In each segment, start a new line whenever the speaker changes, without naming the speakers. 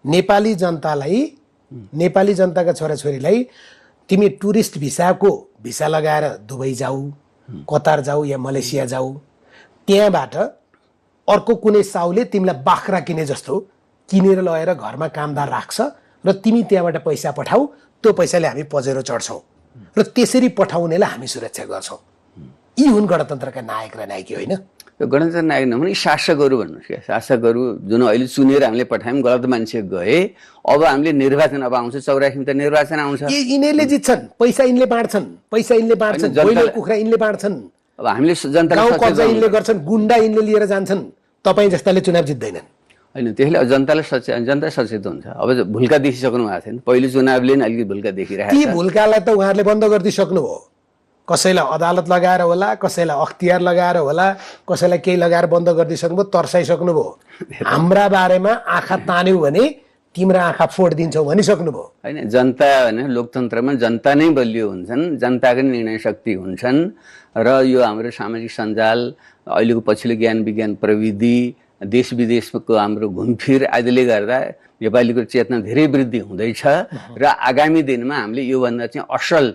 नेपाली जनताका छोराछोरीलाई तिमी टुरिस्ट भिसा लगाएर दुबई जाऊ, कतार जाऊ या मलेसिया जाऊ, त्यहाँबाट अर्को कुनै साउले तिमीलाई बाख्रा किने जस्तो किनेर लगेर घरमा कामदार राख्छ र तिमी त्यहाँबाट पैसा पठाऊ, त्यो पैसाले हामी पजेरो चढ्छौँ र त्यसरी पठाउनेलाई हामी सुरक्षा गर्छौँ। यी हुन् गणतन्त्रका नायक र नायकी, होइन?
यो गणतन्त्र नायक नभने शासकहरू भन्नुहोस् क्या, शासकहरू जुन अहिले चुनेर हामीले पठायौँ, गलत मान्छे गए, अब हामीले निर्वाचन अब आउँछ, 84 त निर्वाचन आउँछ,
यिनीहरूले जित्छन्, पैसा यिनले बाँड्छन्, ब्रोइलर कुखुरा यिनले बाँड्छन्,
अब हामीले जनतालाई
गाउँ कब्जा यिनले गर्छन्, गुन्डा यिनले लिएर जान्छन्, तपाईँ जस्ताले चुनाव जित्दैनन्।
होइन, त्यसले जनता सचेत हुन्छ। अब भुल्का देखिसक्नु भएको छैन, पहिलो चुनावले नि अलिकति भुल्का देखिरहेको
ती भुल्कालाई त उहाँहरूले बन्द गरिदिइसक्नु हो। कसैलाई अदालत लगाएर होला, कसैलाई अख्तियार लगाएर होला, कसैलाई केही लगाएर बन्द गरिदिइसक्नुभयो, तर्साइसक्नु भयो। हाम्रा बारेमा आँखा तान्यौ भने तिम्रो आँखा फोडिदिन्छौ भनिसक्नुभयो।
होइन, जनता होइन, लोकतन्त्रमा जनता नै बलियो हुन्छन्, जनताकै निर्णय शक्ति हुन्छन्। र यो हाम्रो सामाजिक सञ्जाल, अहिलेको पछिल्लो ज्ञान विज्ञान प्रविधि, देश विदेशको हाम्रो घुमफिर आदिले गर्दा नेपालीको चेतना धेरै वृद्धि हुँदैछ र आगामी दिनमा हामीले योभन्दा चाहिँ असल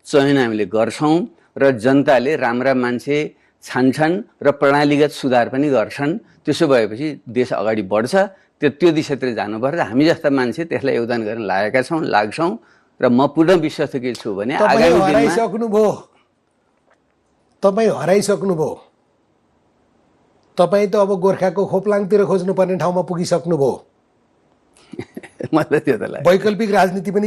चयन हामीले गर्छौँ र जनताले राम्रा मान्छे छान्छन् र प्रणालीगत सुधार पनि गर्छन्। त्यसो भएपछि देश अगाडि बढ्छ। त्यो दिशातिर जानुपर्छ। हामी जस्ता मान्छे त्यसलाई योगदान गर्न लागेका छौँ, लाग्छौँ र म पूर्ण विश्वास के छु भने आगामी दिनमा
तपाईँ हराइसक्नुभयो। तपाईँ त अब गोर्खाको खोप्लाङतिर खोज्नुपर्ने ठाउँमा पुगिसक्नुभयो।
मतलब त्यो त
वैकल्पिक राजनीति पनि